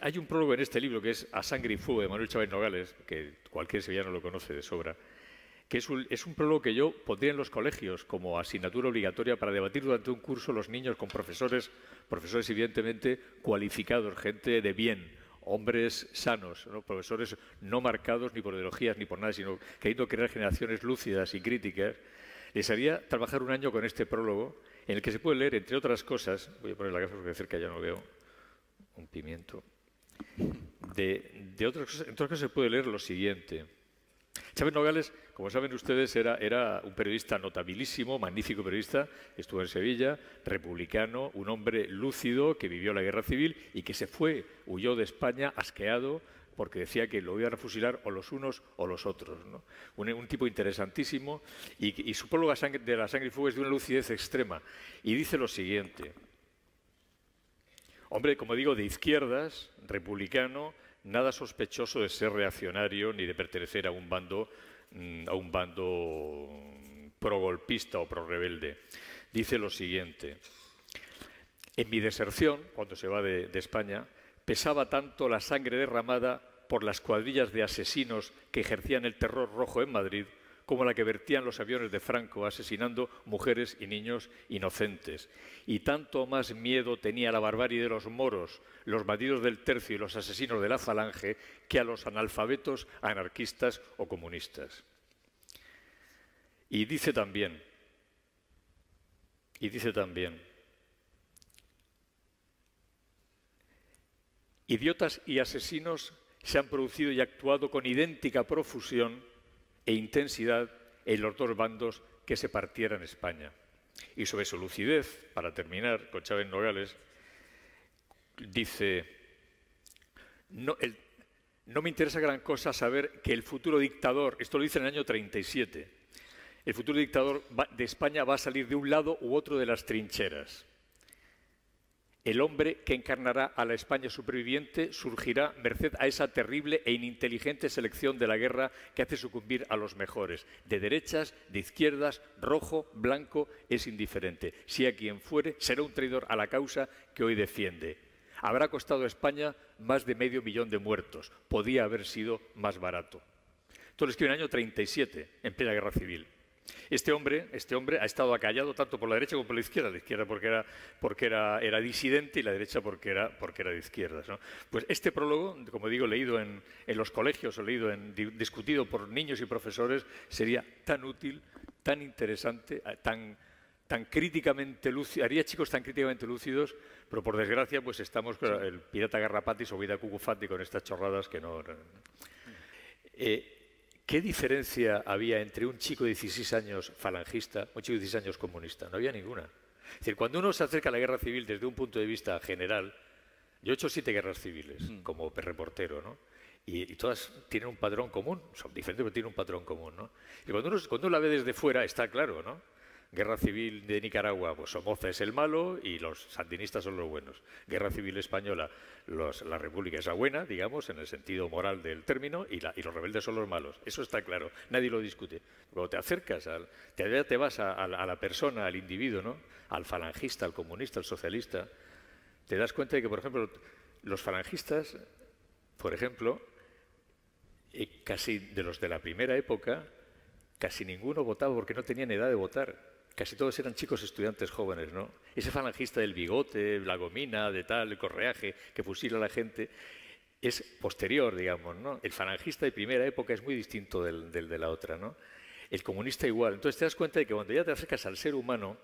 Hay un prólogo en este libro que es A sangre y fuego de Manuel Chávez Nogales, que cualquier sevillano lo conoce de sobra, que es un prólogo que yo pondría en los colegios como asignatura obligatoria para debatir durante un curso los niños con profesores evidentemente cualificados, gente de bien, hombres sanos, ¿no? Profesores no marcados ni por ideologías ni por nada, sino queriendo crear generaciones lúcidas y críticas. Les haría trabajar un año con este prólogo en el que se puede leer, entre otras cosas, voy a poner la gafa porque de cerca ya no veo un pimiento, entre otras cosas se puede leer lo siguiente. Chávez Nogales, como saben ustedes, era un periodista notabilísimo, magnífico periodista, estuvo en Sevilla, republicano, un hombre lúcido que vivió la guerra civil y que huyó de España asqueado porque decía que lo iban a fusilar o los unos o los otros, ¿no? Un tipo interesantísimo y su prólogo de La sangre y fuego es de una lucidez extrema y dice lo siguiente. Hombre, como digo, de izquierdas, republicano, nada sospechoso de ser reaccionario ni de pertenecer a un bando progolpista o prorrebelde. Dice lo siguiente. En mi deserción, cuando se va de España, pesaba tanto la sangre derramada por las cuadrillas de asesinos que ejercían el terror rojo en Madrid, como la que vertían los aviones de Franco asesinando mujeres y niños inocentes. Y tanto más miedo tenía la barbarie de los moros, los bandidos del Tercio y los asesinos de la Falange que a los analfabetos, anarquistas o comunistas. Y dice también, idiotas y asesinos se han producido y actuado con idéntica profusión e intensidad en los dos bandos que se partieran España. Y sobre su lucidez, para terminar, con Chávez Nogales, dice, no me interesa gran cosa saber que el futuro dictador, esto lo dice en el año 37, el futuro dictador de España va a salir de un lado u otro de las trincheras. El hombre que encarnará a la España superviviente surgirá merced a esa terrible e ininteligente selección de la guerra que hace sucumbir a los mejores. De derechas, de izquierdas, rojo, blanco, es indiferente. Sea quien fuere, será un traidor a la causa que hoy defiende. Habrá costado a España más de 500.000 de muertos. Podía haber sido más barato. Esto lo escribe en el año 37, en plena guerra civil. Este hombre ha estado acallado tanto por la derecha como por la izquierda porque era disidente y la derecha porque era de izquierdas, ¿no? Pues este prólogo, como digo, leído en los colegios o discutido por niños y profesores, sería tan útil, tan interesante, tan críticamente lúcido, haría chicos tan críticamente lúcidos, pero por desgracia pues estamos con el pirata Garrapatis o Vida Cucufati con estas chorradas que no... ¿Qué diferencia había entre un chico de 16 años falangista, un chico de 16 años comunista? No había ninguna. Es decir, cuando uno se acerca a la guerra civil desde un punto de vista general, yo he hecho 7 guerras civiles como reportero, ¿no? Y todas tienen un patrón común, son diferentes pero tienen un patrón común, ¿no? Y cuando uno la ve desde fuera está claro, ¿no? Guerra civil de Nicaragua, pues Somoza es el malo y los sandinistas son los buenos. Guerra civil española, la República es la buena, digamos, en el sentido moral del término, y los rebeldes son los malos. Eso está claro, nadie lo discute. Cuando te acercas, te vas a la persona, al individuo, ¿no? Al falangista, al comunista, al socialista, te das cuenta de que, por ejemplo, los falangistas, por ejemplo, casi de los de la primera época, casi ninguno votaba porque no tenían edad de votar. Casi todos eran chicos estudiantes jóvenes, ¿no? Ese falangista del bigote, la gomina, de tal, el correaje, que fusila a la gente, es posterior, digamos, ¿no? El falangista de primera época es muy distinto del de la otra, ¿no? El comunista igual. Entonces te das cuenta de que cuando ya te acercas al ser humano,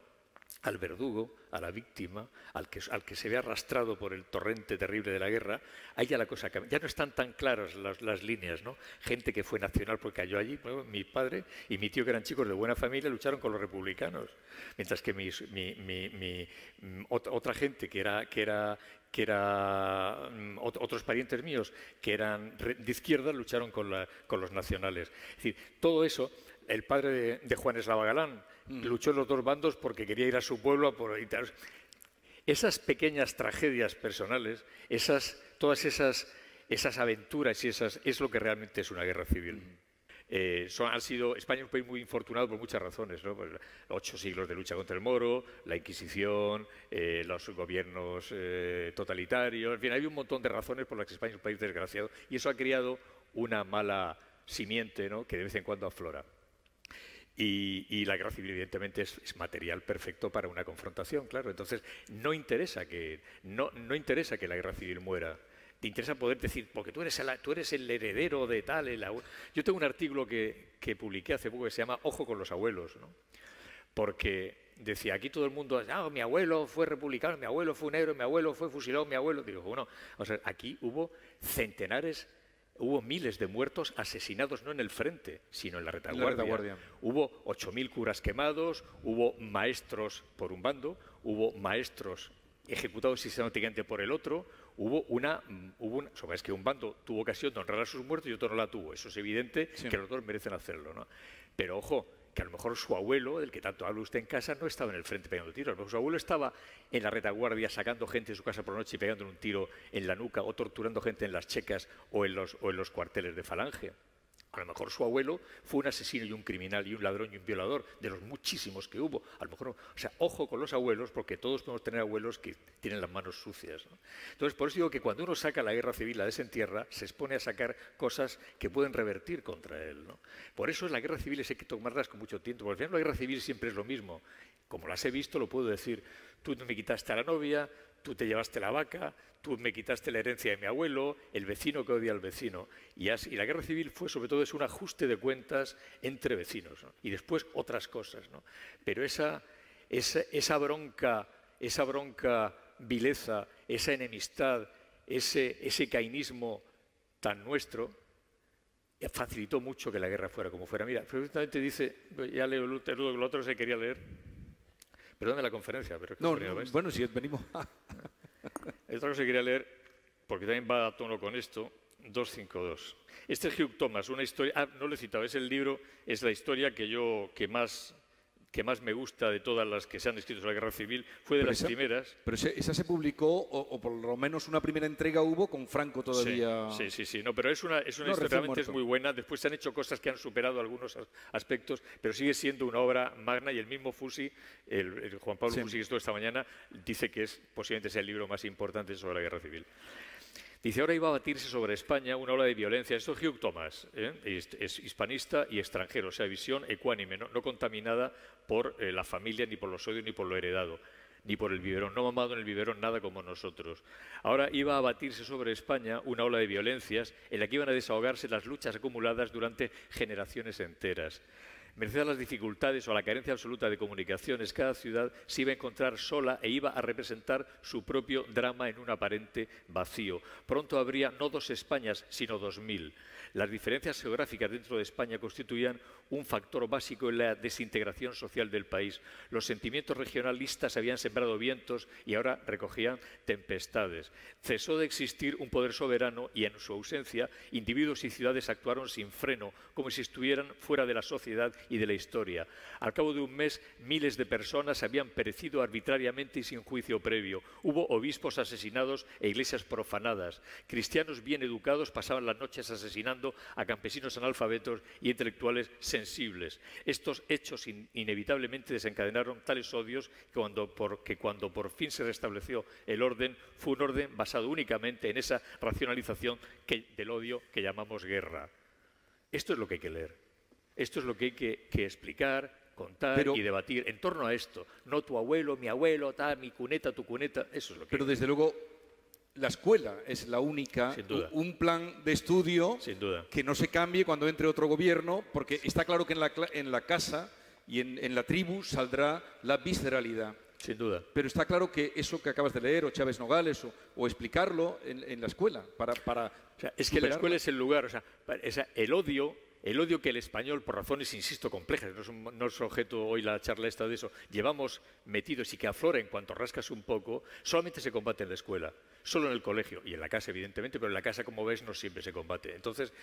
al verdugo, a la víctima, al que se ve arrastrado por el torrente terrible de la guerra, ahí ya la cosa cambia. Ya no están tan claras las líneas, ¿no? Gente que fue nacional porque cayó allí, bueno, mi padre y mi tío, que eran chicos de buena familia, lucharon con los republicanos, mientras que otra gente otros parientes míos que eran de izquierda lucharon con los nacionales. Es decir, todo eso, el padre de Juan Eslava Galán luchó en los dos bandos porque quería ir a su pueblo. Esas pequeñas tragedias personales, todas esas aventuras es lo que realmente es una guerra civil. España es un país muy infortunado por muchas razones, ¿no? Pues 8 siglos de lucha contra el Moro, la Inquisición, los gobiernos totalitarios, en fin, hay un montón de razones por las que España es un país desgraciado y eso ha creado una mala simiente, ¿no? Que de vez en cuando aflora. Y la guerra civil, evidentemente, es material perfecto para una confrontación, claro. Entonces, no interesa que la guerra civil muera. Te interesa poder decir, porque tú eres el heredero de tal. Yo tengo un artículo que publiqué hace poco que se llama Ojo con los abuelos, ¿no? Porque decía, aquí todo el mundo, mi abuelo fue republicano, mi abuelo fue un héroe, mi abuelo fue fusilado, mi abuelo... Digo, bueno, o sea, aquí hubo miles de muertos asesinados no en el frente, sino en la retaguardia. Hubo 8.000 curas quemados, hubo maestros por un bando, hubo maestros ejecutados sistemáticamente por el otro, es que un bando tuvo ocasión de honrar a sus muertos y otro no la tuvo. Eso es evidente, sí, que los dos merecen hacerlo, ¿no? Pero ojo, que a lo mejor su abuelo, del que tanto habla usted en casa, no estaba en el frente pegando tiros. A lo mejor su abuelo estaba en la retaguardia sacando gente de su casa por la noche y pegándole un tiro en la nuca o torturando gente en las checas o en los cuarteles de Falange. A lo mejor su abuelo fue un asesino y un criminal y un ladrón y un violador, de los muchísimos que hubo. A lo mejor, o sea, ojo con los abuelos, porque todos podemos tener abuelos que tienen las manos sucias, ¿no? Entonces, por eso digo que cuando uno saca la guerra civil, la desentierra, se expone a sacar cosas que pueden revertir contra él, ¿no? Por eso las guerras civiles hay que tomarlas con mucho tiempo, porque al final la guerra civil siempre es lo mismo. Como las he visto, lo puedo decir. Tú me quitaste a la novia, tú te llevaste la vaca, tú me quitaste la herencia de mi abuelo, el vecino que odia al vecino. Y la guerra civil fue, sobre todo, es un ajuste de cuentas entre vecinos, ¿no? Y después otras cosas, ¿no? Pero esa bronca vileza, esa enemistad, ese cainismo tan nuestro, facilitó mucho que la guerra fuera como fuera. Mira, precisamente dice, ya leo lo otro se quería leer. Perdón de la conferencia, pero... Bueno, si venimos... El otro que se quería leer, porque también va a tono con esto, 252. Este es Hugh Thomas, una historia... no lo he citado, es el libro, es la historia que más me gusta de todas las que se han escrito sobre la guerra civil, fue de las primeras. Pero esa se publicó, o por lo menos una primera entrega hubo, con Franco todavía... Sí. No, pero es una historia realmente es muy buena. Después se han hecho cosas que han superado algunos aspectos, pero sigue siendo una obra magna y el mismo Fusi, el Juan Pablo Fusi, que estuvo esta mañana, dice que posiblemente sea el libro más importante sobre la guerra civil. Dice, ahora iba a batirse sobre España una ola de violencia. Esto es Hugh Thomas, es hispanista y extranjero, o sea, visión ecuánime, no contaminada por la familia, ni por los odios, ni por lo heredado, ni por el biberón. No mamado en el biberón nada como nosotros. Ahora iba a batirse sobre España una ola de violencias en la que iban a desahogarse las luchas acumuladas durante generaciones enteras. Merced a las dificultades o a la carencia absoluta de comunicaciones, cada ciudad se iba a encontrar sola e iba a representar su propio drama en un aparente vacío. Pronto habría no 2 Españas, sino 2000. Las diferencias geográficas dentro de España constituían un factor básico en la desintegración social del país. Los sentimientos regionalistas habían sembrado vientos y ahora recogían tempestades. Cesó de existir un poder soberano y, en su ausencia, individuos y ciudades actuaron sin freno, como si estuvieran fuera de la sociedad y de la historia. Al cabo de un mes, miles de personas habían perecido arbitrariamente y sin juicio previo. Hubo obispos asesinados e iglesias profanadas. Cristianos bien educados pasaban las noches asesinando a campesinos analfabetos y intelectuales sensibles. Estos hechos inevitablemente desencadenaron tales odios que cuando por fin se restableció el orden, fue un orden basado únicamente en esa racionalización del odio que llamamos guerra. Esto es lo que hay que leer. Esto es lo que hay que explicar, contar y debatir en torno a esto. No tu abuelo, mi abuelo, tal, mi cuneta, tu cuneta. Eso es lo que... Pero desde luego la escuela es la única, un plan de estudio que no se cambie cuando entre otro gobierno, porque está claro que en la casa y en la tribu saldrá la visceralidad. Sin duda. Pero está claro que eso que acabas de leer, o Chávez Nogales, o explicarlo en la escuela, para o sea, es que la escuela es el lugar, o sea, el odio que el español, por razones, insisto, complejas, no es objeto hoy la charla esta de eso, llevamos metidos y que aflora en cuanto rascas un poco, solamente se combate en la escuela, solo en el colegio y en la casa, evidentemente, pero en la casa, como ves, no siempre se combate. Entonces,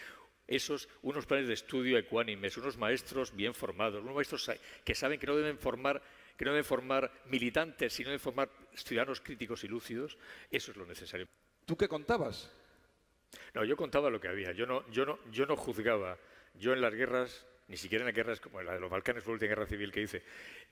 unos planes de estudio ecuánimes, unos maestros bien formados, unos maestros que saben que no deben formar militantes, sino deben formar ciudadanos críticos y lúcidos, eso es lo necesario. ¿Tú qué contabas? No, yo contaba lo que había, yo no juzgaba. yo en las guerras, ni siquiera en las guerras como la de los Balcanes, fue la última guerra civil que hice,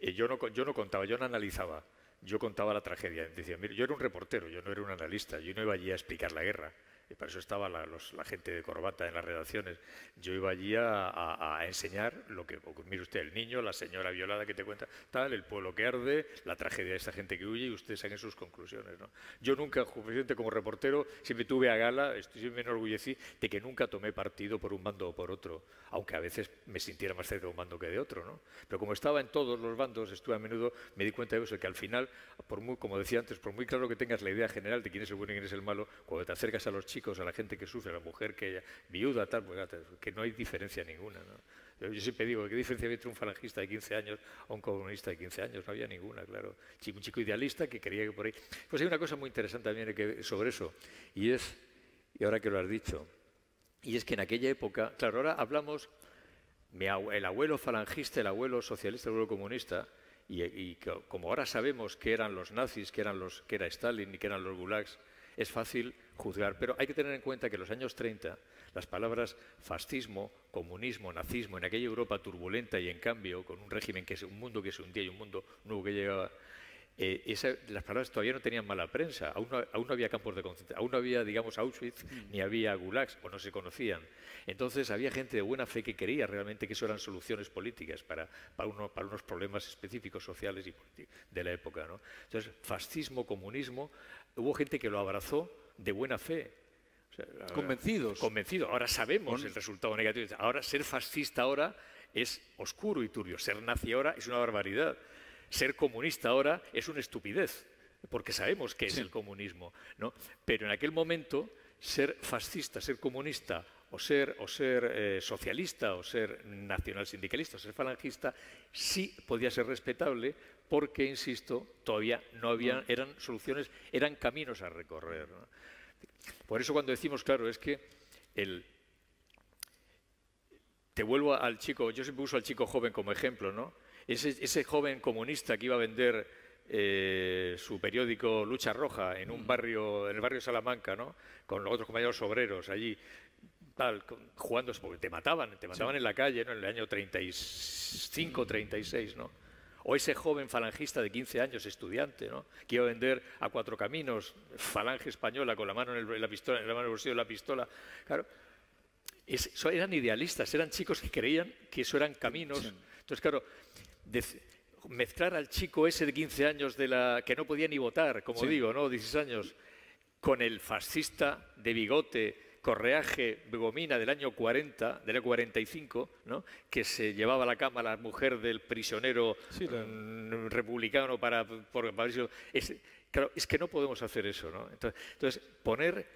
yo no contaba, yo no analizaba, yo contaba la tragedia. Decía, mira, yo era un reportero, yo no era un analista, yo no iba allí a explicar la guerra. Y para eso estaba la gente de corbata en las redacciones. Yo iba allí a enseñar lo que, mire usted, el niño, la señora violada que te cuenta, tal, el pueblo que arde, la tragedia de esta gente que huye, y ustedes saquen sus conclusiones, ¿no? Yo nunca, presidente, como reportero, siempre tuve a gala, siempre me enorgullecí de que nunca tomé partido por un bando o por otro, aunque a veces me sintiera más cerca de un bando que de otro, ¿no? Pero como estaba en todos los bandos, estuve a menudo, me di cuenta de eso, que al final, como decía antes, por muy claro que tengas la idea general de quién es el bueno y quién es el malo, cuando te acercas a los chicos, a la gente que sufre, a la mujer que viuda, tal, pues, que no hay diferencia ninguna, ¿no? Yo siempre digo, ¿qué diferencia hay entre un falangista de 15 años o un comunista de 15 años? No había ninguna, claro. Un chico idealista que quería que por ahí... Pues hay una cosa muy interesante también sobre eso, y ahora que lo has dicho, y es que en aquella época, claro, ahora hablamos, el abuelo falangista, el abuelo socialista, el abuelo comunista, y como ahora sabemos que eran los nazis, que era Stalin y que eran los gulags, es fácil juzgar, pero hay que tener en cuenta que en los años 30 las palabras fascismo, comunismo, nazismo, en aquella Europa turbulenta y en cambio, con un régimen un mundo que se hundía y un mundo nuevo que llegaba, las palabras todavía no tenían mala prensa, aún no había campos de concentración, aún no había, digamos, Auschwitz, ni había gulags, o no se conocían. Entonces había gente de buena fe que creía realmente que eso eran soluciones políticas para unos problemas específicos sociales y políticos de la época, ¿no? Entonces, fascismo, comunismo, hubo gente que lo abrazó de buena fe. O sea, convencidos. Ahora sabemos el resultado negativo. Ahora, ser fascista ahora es oscuro y turbio. Ser nazi ahora es una barbaridad. Ser comunista ahora es una estupidez, porque sabemos qué es el comunismo, ¿no? Pero en aquel momento, ser fascista, ser comunista, o ser socialista, o ser nacionalsindicalista, o ser falangista, sí podía ser respetable, porque, insisto, todavía no había, eran soluciones, eran caminos a recorrer, ¿no? Por eso cuando decimos, claro, es que te vuelvo al chico, yo siempre uso al chico joven como ejemplo, ¿no? Ese joven comunista que iba a vender su periódico Lucha Roja en el barrio Salamanca, ¿no? Con los otros compañeros obreros allí, tal, jugando, porque te mataban en la calle, ¿no? En el año 35, 36, ¿no? O ese joven falangista de 15 años, estudiante, ¿no? Que iba a vender a Cuatro Caminos, falange española, con la mano en la pistola, en la mano en el bolsillo de la pistola. Claro, eran idealistas, eran chicos que creían que eso eran caminos. Sí. Entonces, claro, mezclar al chico ese de 15 años que no podía ni votar, como digo, ¿no? 16 años, con el fascista de bigote, correaje, gomina del año 40, del año 45, ¿no? Que se llevaba a la cama a la mujer del prisionero republicano claro, es que no podemos hacer eso, ¿no? Entonces poner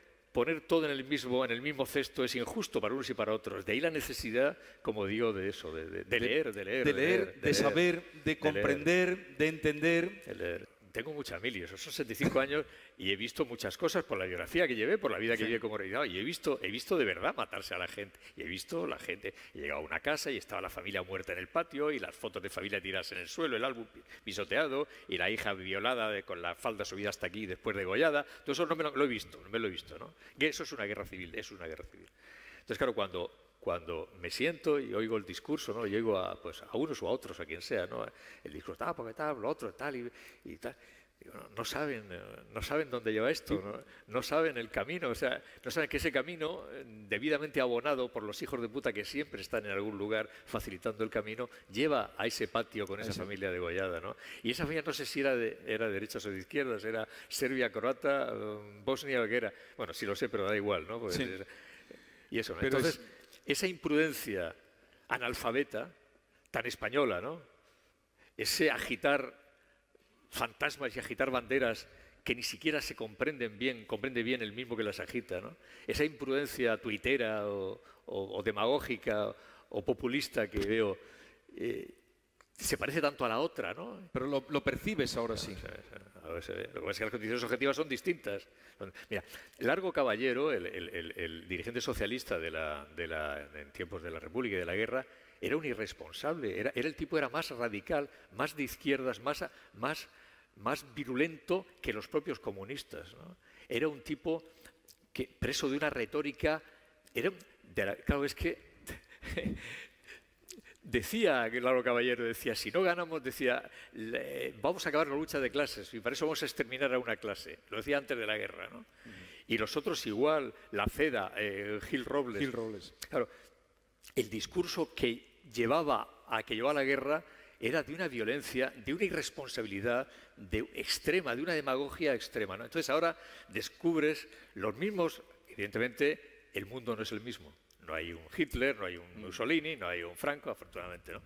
todo en el mismo cesto es injusto para unos y para otros. De ahí la necesidad, como digo, de eso, de leer, de saber, de comprender, de entender. De leer. Tengo mucha mili, son 65 años y he visto muchas cosas por la biografía que llevé, por la vida que llevé como realizador, y he visto de verdad matarse a la gente. Y he visto la gente, he llegado a una casa y estaba la familia muerta en el patio y las fotos de familia tiradas en el suelo, el álbum pisoteado y la hija violada con la falda subida hasta aquí después degollada. Todo eso no me lo he visto, ¿no? Y eso es una guerra civil, Entonces, claro, cuando me siento y oigo el discurso, ¿no? Y oigo a unos o a otros, a quien sea, ¿no? El discurso, porque tal, lo otro, tal y tal. Digo, no saben dónde lleva esto, no saben el camino, o sea, no saben que ese camino, debidamente abonado por los hijos de puta que siempre están en algún lugar facilitando el camino, lleva a ese patio con esa familia degollada, ¿no? Y esa familia no sé si era de derechas o de izquierdas, era serbia, croata, Bosnia o qué era. Bueno, sí lo sé, pero da igual, ¿no? Pues, y eso, ¿no? Entonces, esa imprudencia analfabeta, tan española, ¿no? Ese agitar fantasmas y agitar banderas que ni siquiera se comprende bien el mismo que las agita, ¿no? Esa imprudencia tuitera o demagógica o populista que veo se parece tanto a la otra, ¿no? Pero lo percibes ahora sí. Ahora se ve. Lo que pasa es que las condiciones objetivas son distintas. Mira, Largo Caballero, el dirigente socialista en tiempos de la República y de la guerra, era un irresponsable. Era el tipo, era más radical, más de izquierdas, más virulento que los propios comunistas, ¿no? Era un tipo preso de una retórica. Claro, es que decía Lalo Caballero, decía, si no ganamos, decía, vamos a acabar la lucha de clases y para eso vamos a exterminar a una clase. Lo decía antes de la guerra, ¿no? Y nosotros igual, la CEDA, Gil Robles. Claro, el discurso que llevaba a la guerra era de una violencia, de una irresponsabilidad extrema, de una demagogia extrema, ¿no? Entonces ahora descubres los mismos, evidentemente el mundo no es el mismo. No hay un Hitler, no hay un Mussolini, no hay un Franco, afortunadamente, ¿no?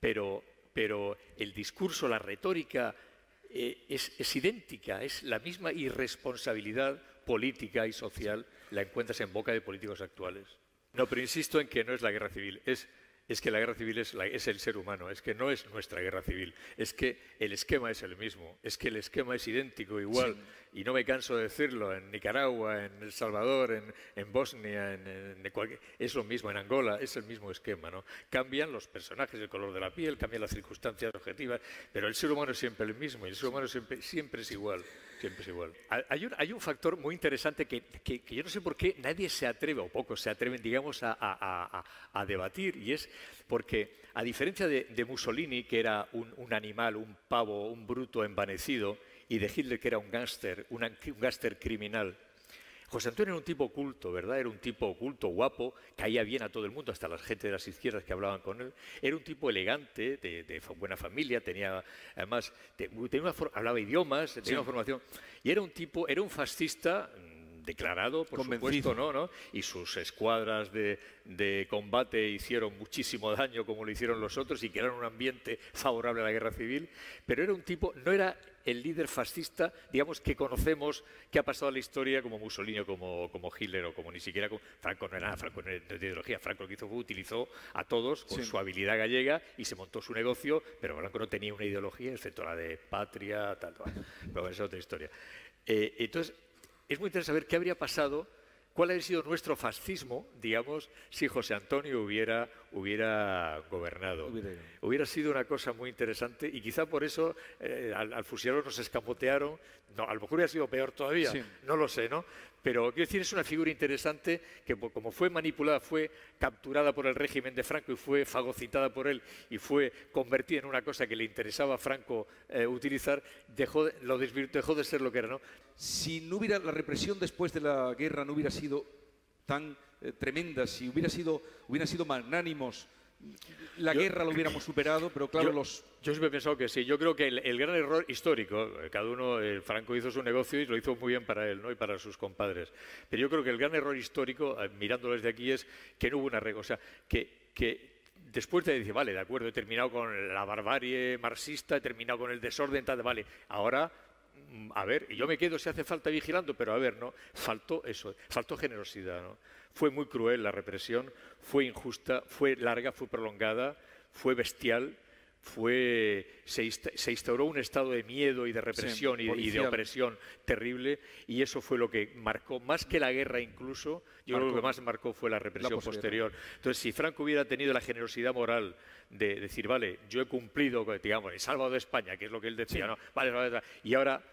Pero el discurso, la retórica es idéntica, es la misma irresponsabilidad política y social, la encuentras en boca de políticos actuales. No, pero insisto en que no es la guerra civil, es que la guerra civil es el ser humano, es que no es nuestra guerra civil, es que el esquema es el mismo, es que el esquema es idéntico, igual, sí. Y no me canso de decirlo, en Nicaragua, en El Salvador, en Bosnia, es lo mismo, en Angola, es el mismo esquema, ¿no? Cambian los personajes, el color de la piel, cambian las circunstancias objetivas, pero el ser humano es siempre el mismo y el ser humano siempre es igual. Siempre es igual. Hay un factor muy interesante que yo no sé por qué nadie se atreve, o pocos se atreven, digamos, a debatir, y es porque, a diferencia de Mussolini, que era un animal, un pavo, un bruto envanecido, y de Hitler, que era un gángster criminal, José Antonio era un tipo culto, ¿verdad? Era un tipo culto, guapo, caía bien a todo el mundo, hasta la gente de las izquierdas que hablaban con él. Era un tipo elegante, de buena familia, tenía, además, hablaba idiomas, tenía una formación. Y era un fascista declarado, por supuesto, ¿no? Y sus escuadras de combate hicieron muchísimo daño, como lo hicieron los otros, y crearon un ambiente favorable a la guerra civil. Pero era un tipo, no era el líder fascista, digamos, que conocemos, que ha pasado a la historia como Mussolini o como Hitler o como ni siquiera Franco. No era nada, Franco no era de ideología. Franco lo que hizo fue utilizó a todos con su habilidad gallega y se montó su negocio, pero Franco no tenía una ideología, excepto la de patria, tal. Pero esa es otra historia. Entonces, es muy interesante saber qué habría pasado, cuál habría sido nuestro fascismo, digamos, si José Antonio hubiera gobernado. Hubiera sido una cosa muy interesante y quizá por eso al fusilarlo nos escamotearon. No, a lo mejor hubiera sido peor todavía, no lo sé, ¿no? Pero quiero decir, es una figura interesante que, como fue manipulada, fue capturada por el régimen de Franco y fue fagocitada por él y fue convertida en una cosa que le interesaba a Franco utilizar, dejó de ser lo que era, ¿no? Si no hubiera la represión después de la guerra, no hubiera sido tan tremenda, si hubieran sido magnánimos, la guerra lo hubiéramos superado, pero claro, yo siempre he pensado que sí. Yo creo que el gran error histórico, cada uno, Franco hizo su negocio y lo hizo muy bien para él, ¿no? Y para sus compadres. Pero yo creo que el gran error histórico, mirándolo desde aquí, es que no hubo una regla. O sea, que después de decir, vale, de acuerdo, he terminado con la barbarie marxista, he terminado con el desorden, tal, vale, ahora, a ver, y yo me quedo si hace falta vigilando, pero a ver, ¿no? Faltó eso, faltó generosidad, ¿no? Fue muy cruel la represión, fue injusta, fue larga, fue prolongada, fue bestial, se instauró un estado de miedo y de represión y de opresión terrible, y eso fue lo que marcó, más que la guerra incluso, yo creo que lo que más marcó fue la represión posterior. Entonces, si Franco hubiera tenido la generosidad moral de decir, vale, yo he cumplido, digamos, he salvado de España, que es lo que él decía, ¿no? Vale, y ahora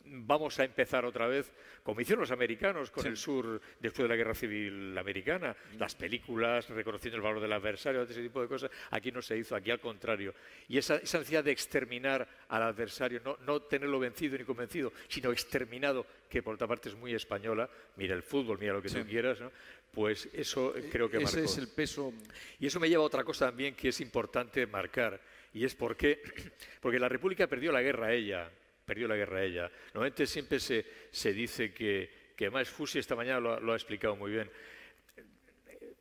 vamos a empezar otra vez, como hicieron los americanos con el sur después de la Guerra Civil Americana, las películas reconociendo el valor del adversario, ese tipo de cosas. Aquí no se hizo, aquí al contrario. Y esa necesidad de exterminar al adversario, no tenerlo vencido ni convencido, sino exterminado, que por otra parte es muy española, mira el fútbol, mira lo que tú quieras, ¿no? Pues eso creo que marcó. Ese es el peso. Y eso me lleva a otra cosa también que es importante marcar. Y es porque la República perdió la guerra ella. Normalmente siempre se dice que además Fusi esta mañana lo ha explicado muy bien.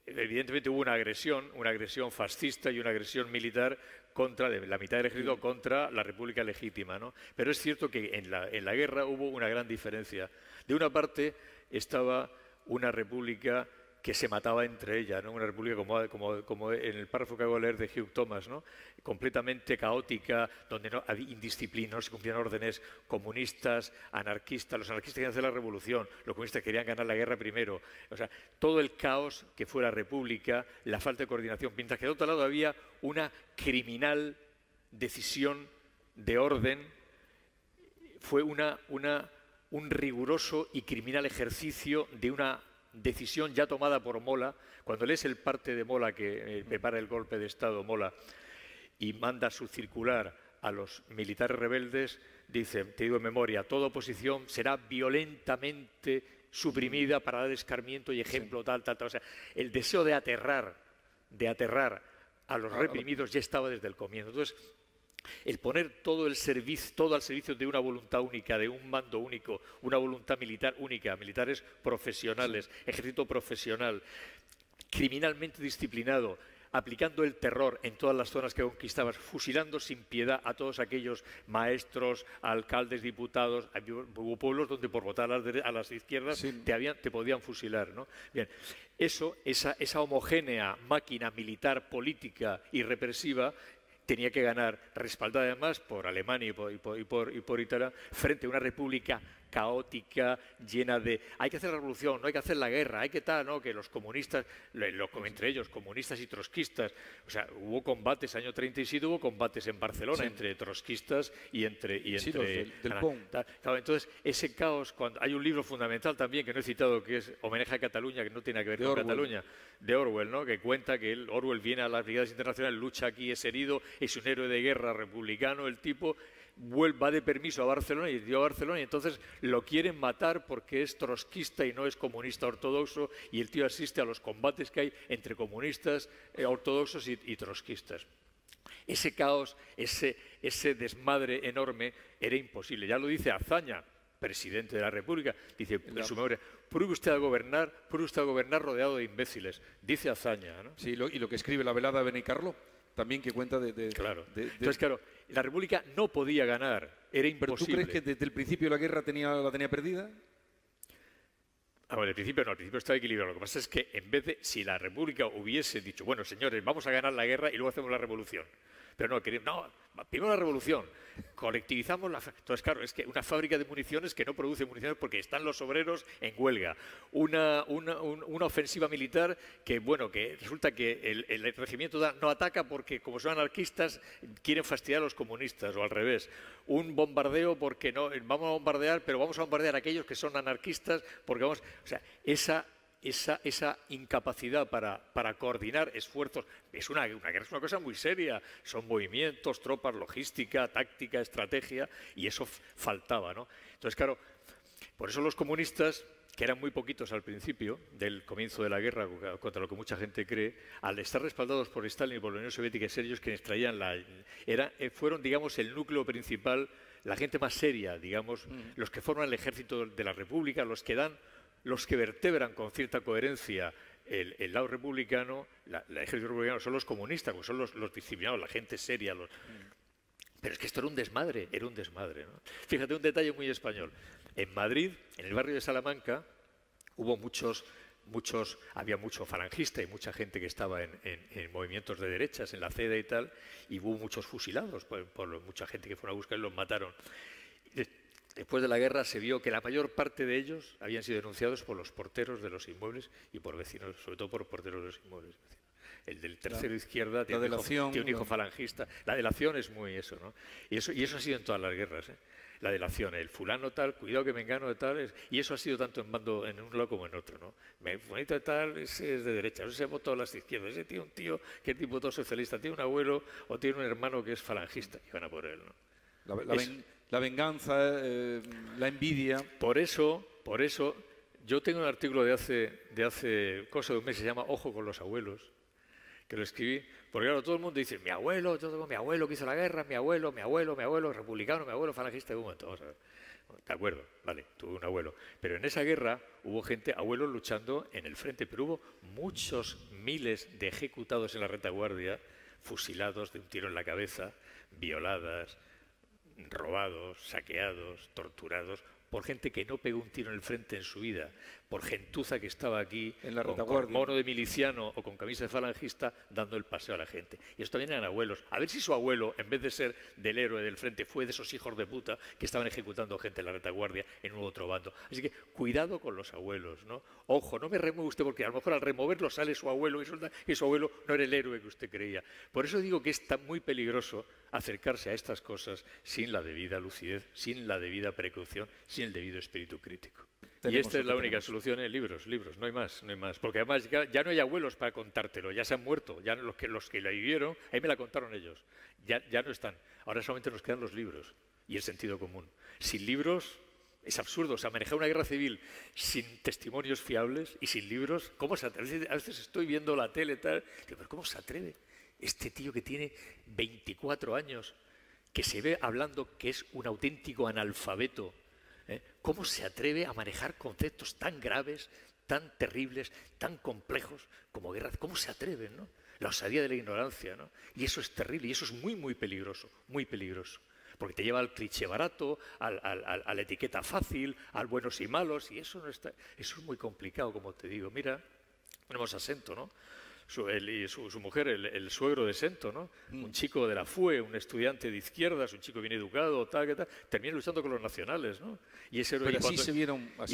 Evidentemente hubo una agresión fascista y una agresión militar contra la mitad del ejército contra la República legítima, ¿no? Pero es cierto que en la guerra hubo una gran diferencia. De una parte estaba una república que se mataba entre ellas, ¿no? Una república como en el párrafo que hago leer de Hugh Thomas, ¿no? Completamente caótica, donde no había indisciplina, no se cumplían órdenes, comunistas, anarquistas. Los anarquistas querían hacer la revolución, los comunistas querían ganar la guerra primero. O sea, todo el caos que fue la república, la falta de coordinación, mientras que de otro lado había una criminal decisión de orden, fue un riguroso y criminal ejercicio de una decisión ya tomada por Mola. Cuando lees el parte de Mola que prepara el golpe de Estado, Mola, y manda su circular a los militares rebeldes, dice, te digo en memoria, toda oposición será violentamente suprimida para dar escarmiento y ejemplo, tal. O sea, el deseo de aterrar a los reprimidos ya estaba desde el comienzo. Entonces, el poner todo al servicio de una voluntad única, de un mando único, una voluntad militar única, militares profesionales, ejército profesional, criminalmente disciplinado, aplicando el terror en todas las zonas que conquistabas, fusilando sin piedad a todos aquellos maestros, alcaldes, diputados. Hubo pueblos donde por votar a las izquierdas te podían fusilar, ¿no? Bien, esa homogénea máquina militar, política y represiva tenía que ganar, respaldada además por Alemania y por Italia, frente a una república caótica, llena de hay que hacer la revolución, no hay que hacer la guerra, hay que tal, ¿no? Que los comunistas, entre ellos comunistas y trotskistas, o sea, hubo combates, año 37 hubo combates en Barcelona entre trotskistas y entre del POM. Claro, entonces, ese caos, cuando hay un libro fundamental también que no he citado, que es Homenaje a Cataluña, que no tiene que ver con Cataluña, de Orwell, ¿no? Que cuenta que Orwell viene a las brigadas internacionales, lucha aquí, es herido, es un héroe de guerra republicano, el tipo va de permiso a Barcelona y dio a Barcelona y entonces lo quieren matar porque es trotskista y no es comunista ortodoxo, y el tío asiste a los combates que hay entre comunistas ortodoxos y trotskistas. Ese caos, ese desmadre enorme era imposible. Ya lo dice Azaña, presidente de la República, dice en su memoria, pruebe usted a gobernar rodeado de imbéciles, dice Azaña, ¿no? Sí, y lo que escribe la velada Benicarló, también que cuenta Claro. Entonces, claro, la República no podía ganar, era imposible. ¿Pero tú crees que desde el principio la guerra la tenía perdida? Bueno, al principio no, al principio estaba equilibrado. Lo que pasa es que en vez de, si la República hubiese dicho, bueno, señores, vamos a ganar la guerra y luego hacemos la revolución. Pero no, primero la revolución, colectivizamos la... Entonces, claro, es que una fábrica de municiones que no produce municiones porque están los obreros en huelga. Una ofensiva militar que, bueno, que resulta que el regimiento no ataca porque, como son anarquistas, quieren fastidiar a los comunistas, o al revés. Un bombardeo porque no, vamos a bombardear, pero vamos a bombardear a aquellos que son anarquistas porque vamos... O sea, esa incapacidad para coordinar esfuerzos, es una guerra, es una cosa muy seria, son movimientos, tropas, logística, táctica, estrategia, y eso faltaba, ¿no? Entonces, claro, por eso los comunistas, que eran muy poquitos al principio del comienzo de la guerra, contra lo que mucha gente cree, al estar respaldados por Stalin y por la Unión Soviética, ser ellos quienes traían fueron, digamos, el núcleo principal, la gente más seria, digamos, los que forman el ejército de la República, los que vertebran con cierta coherencia el lado republicano, el ejército republicano, son los comunistas, pues son los disciplinados, la gente seria. Pero es que esto era un desmadre, ¿no? Fíjate, un detalle muy español. En Madrid, en el barrio de Salamanca, había mucho falangista y mucha gente que estaba en movimientos de derechas, en la CEDA y tal, y hubo muchos fusilados por mucha gente que fueron a buscar y los mataron. Después de la guerra se vio que la mayor parte de ellos habían sido denunciados por los porteros de los inmuebles y por vecinos, sobre todo por porteros de los inmuebles. El del tercero izquierda tiene un hijo falangista. La delación es muy eso, ¿no? Y eso ha sido en todas las guerras, ¿eh? La delación, el fulano tal, cuidado que mengano de tal, y eso ha sido tanto en un lado como en otro, ¿no? Fulanito de tal, ese es de derecha, ese votó a las izquierdas, ese tiene un tío que es diputado socialista, tiene un abuelo o tiene un hermano que es falangista, y van a por él, ¿no? La venganza, la envidia. Por eso, yo tengo un artículo de hace cosa de un mes, se llama Ojo con los abuelos, que lo escribí, porque claro, todo el mundo dice, mi abuelo, yo tengo mi abuelo que hizo la guerra, mi abuelo, republicano, mi abuelo falangista, de un momento, vamos a ver. De acuerdo, vale, tuve un abuelo. Pero en esa guerra hubo abuelos luchando en el frente, pero hubo muchos miles de ejecutados en la retaguardia, fusilados de un tiro en la cabeza, violadas, robados, saqueados, torturados, por gente que no pegó un tiro en el frente en su vida, por gentuza que estaba aquí en la con mono de miliciano o con camisa de falangista dando el paseo a la gente. Y estos también eran abuelos. A ver si su abuelo, en vez de ser del héroe del frente, fue de esos hijos de puta que estaban ejecutando gente en la retaguardia en un otro bando. Así que cuidado con los abuelos, ¿no? Ojo, no me remueve usted porque a lo mejor al removerlo sale su abuelo y resulta que su abuelo no era el héroe que usted creía. Por eso digo que es tan muy peligroso acercarse a estas cosas sin la debida lucidez, sin la debida precaución, sin el debido espíritu crítico. Y esta es la única solución, libros, no hay más, no hay más. Porque además ya no hay abuelos para contártelo, ya se han muerto, ya los que la vivieron, ahí me la contaron ellos, ya no están. Ahora solamente nos quedan los libros y el sentido común. Sin libros es absurdo, o sea, manejar una guerra civil sin testimonios fiables y sin libros, ¿cómo se atreve? A veces estoy viendo la tele y tal, digo, pero ¿cómo se atreve este tío que tiene 24 años, que se ve hablando que es un auténtico analfabeto? ¿Cómo se atreve a manejar conceptos tan graves, tan terribles, tan complejos como guerra? ¿Cómo se atreven, no? La osadía de la ignorancia, ¿no? Y eso es terrible, y eso es muy, muy peligroso, porque te lleva al cliché barato, a la etiqueta fácil, al buenos y malos, y eso es muy complicado, como te digo. Mira, ponemos a Sento, ¿no? Su mujer, el suegro de Sento, ¿no? Un chico de la FUE, un estudiante de izquierdas, un chico bien educado, tal, termina luchando con los nacionales, ¿no? Y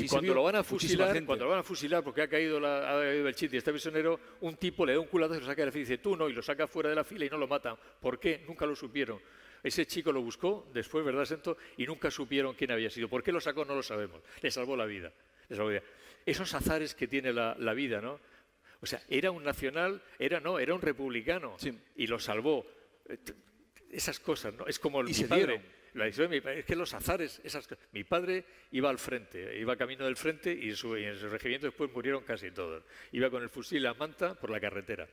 cuando lo van a fusilar, porque ha caído el chiste y está prisionero, un tipo le da un culazo y lo saca de la fila y dice, tú no, y lo saca fuera de la fila y no lo matan. ¿Por qué? Nunca lo supieron. Ese chico lo buscó después, ¿verdad, Sento? Y nunca supieron quién había sido. ¿Por qué lo sacó? No lo sabemos. Le salvó la vida. Esos azares que tiene la vida, ¿no? O sea, era un nacional, era un republicano, sí, y lo salvó. Esas cosas, ¿no? Es como mi padre. Es que los azares, esas cosas. Mi padre iba al frente, iba camino del frente y en su regimiento después murieron casi todos. Iba con el fusil y la manta por la carretera.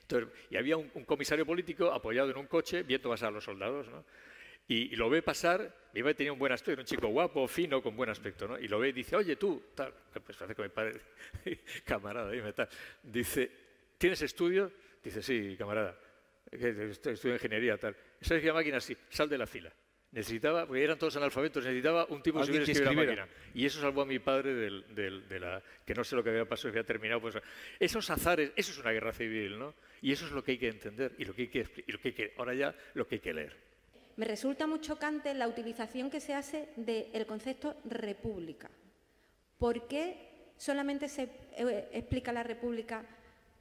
Entonces, y había un comisario político apoyado en un coche viendo pasar a los soldados, ¿no? Y lo ve pasar, mi padre tenía un buen aspecto, era un chico guapo, fino, con buen aspecto, ¿no? Y lo ve y dice, oye, tú, tal, pues hace con mi padre, camarada, dime, tal. Dice, ¿tienes estudios? Dice, sí, camarada, estudio ingeniería, tal. ¿Sabes qué máquina? Sí, sal de la fila. Necesitaba, porque eran todos analfabetos, necesitaba un tipo que supiera escribir la máquina. Y eso salvó a mi padre que no sé lo que había pasado, que había terminado. Pues, esos azares, eso es una guerra civil, ¿no? Y eso es lo que hay que entender y lo que hay que ahora ya lo que hay que leer. Me resulta muy chocante la utilización que se hace del concepto república. ¿Por qué solamente se explica la república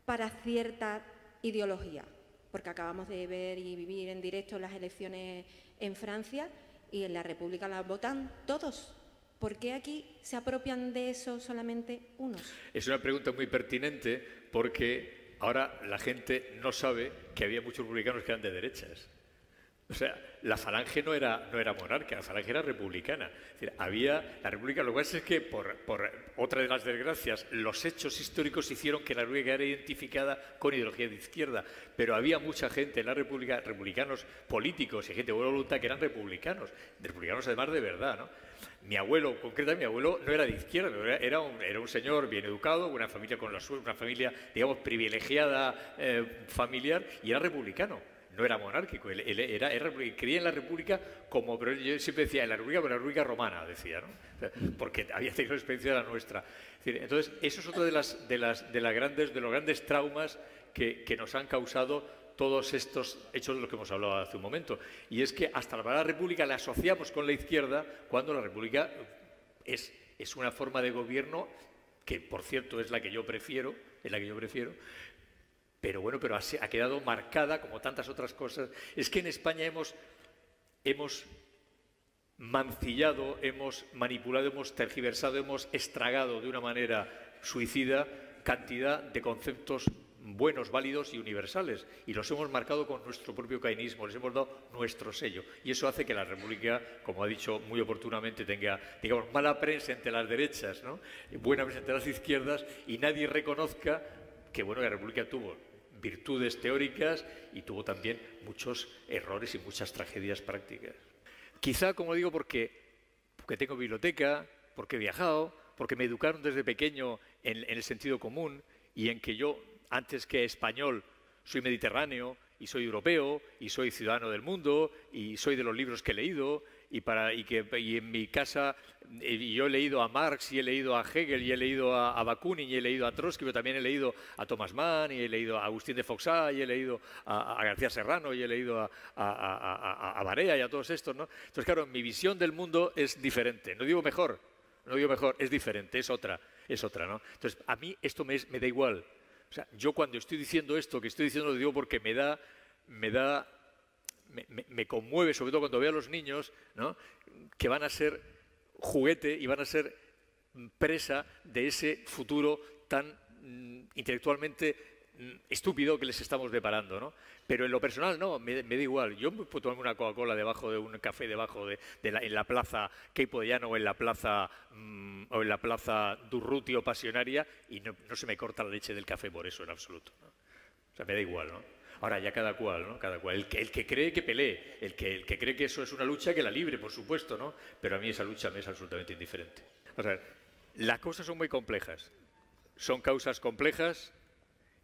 para cierta ideología? Porque acabamos de ver y vivir en directo las elecciones en Francia y en la república las votan todos. ¿Por qué aquí se apropian de eso solamente unos? Es una pregunta muy pertinente porque ahora la gente no sabe que había muchos republicanos que eran de derechas. O sea, la falange no era monárquica, la falange era republicana. Es decir, había la república. Lo que pasa es que, por otra de las desgracias, los hechos históricos hicieron que la república era identificada con ideología de izquierda. Pero había mucha gente en la república, republicanos políticos y gente de buena voluntad que eran republicanos además de verdad, ¿no? Mi abuelo, concretamente, no era de izquierda, era un señor bien educado, una familia una familia, digamos, privilegiada, familiar, y era republicano. No era monárquico, él creía en la república pero yo siempre decía en la república, pero en la república romana, decía, ¿no? O sea, porque había tenido experiencia de la nuestra. Es decir, entonces, eso es otro de los grandes traumas que nos han causado todos estos hechos de los que hemos hablado hace un momento. Y es que hasta la palabra república la asociamos con la izquierda, cuando la república es una forma de gobierno que, por cierto, es la que yo prefiero, pero bueno, ha quedado marcada como tantas otras cosas. Es que en España hemos mancillado, hemos manipulado, hemos tergiversado, hemos estragado de una manera suicida cantidad de conceptos buenos, válidos y universales. Y los hemos marcado con nuestro propio caínismo, les hemos dado nuestro sello. Y eso hace que la República, como ha dicho muy oportunamente, tenga, digamos, mala prensa entre las derechas, ¿no? Buena prensa entre las izquierdas, y nadie reconozca que, bueno, la República tuvo virtudes teóricas y tuvo también muchos errores y muchas tragedias prácticas. Quizá, como digo, porque tengo biblioteca, porque he viajado, porque me educaron desde pequeño en el sentido común y en que yo, antes que español, soy mediterráneo y soy europeo y soy ciudadano del mundo y soy de los libros que he leído y en mi casa yo he leído a Marx y he leído a Hegel y he leído a Bakunin y he leído a Trotsky, pero también he leído a Thomas Mann y he leído a Agustín de Foxá y he leído a García Serrano y he leído a Barea y a todos estos, ¿no? Entonces, claro, mi visión del mundo es diferente. No digo mejor, es diferente, es otra, ¿no? Entonces, a mí esto me da igual. O sea, yo cuando estoy diciendo esto, que estoy diciendo lo digo porque me conmueve, sobre todo cuando veo a los niños, ¿no?, que van a ser juguete y van a ser presa de ese futuro tan intelectualmente estúpido que les estamos deparando, ¿no? Pero en lo personal no, me da igual. Yo puedo tomarme una Coca-Cola debajo de un café debajo en la plaza Queipo de Llano o en la plaza Durruti o Pasionaria y no se me corta la leche del café por eso en absoluto, ¿no? O sea, me da igual, ¿no? Ahora ya cada cual, ¿no? Cada cual. El que cree que pelee, el que cree que eso es una lucha que la libre, por supuesto, ¿no? Pero a mí esa lucha me es absolutamente indiferente. O sea, las cosas son muy complejas. Son causas complejas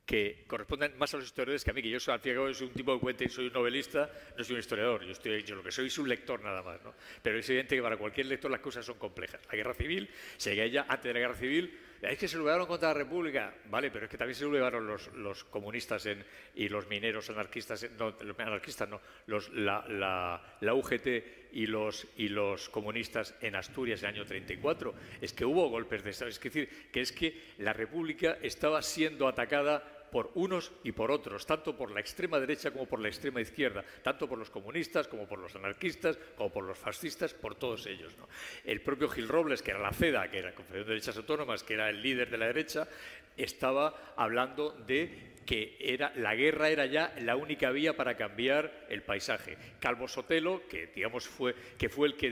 que corresponden más a los historiadores que a mí, que yo soy, al fin y al cabo, soy un tipo que cuenta y soy un novelista, no soy un historiador, yo lo que soy es un lector nada más, ¿no? Pero es evidente que para cualquier lector las cosas son complejas. La guerra civil, se llega a ella antes de la guerra civil, es que se sublevaron contra la República, vale, pero es que también se sublevaron los comunistas y los mineros anarquistas, no, los anarquistas no, la UGT y los comunistas en Asturias en el año 34. Es que hubo golpes de Estado, es decir, que la República estaba siendo atacada por unos y por otros, tanto por la extrema derecha como por la extrema izquierda, tanto por los comunistas como por los anarquistas, como por los fascistas, por todos ellos, ¿no? El propio Gil Robles, que era la CEDA, que era la Confederación de Derechas Autónomas, que era el líder de la derecha, estaba hablando de que la guerra era ya la única vía para cambiar el paisaje. Calvo Sotelo, que fue el que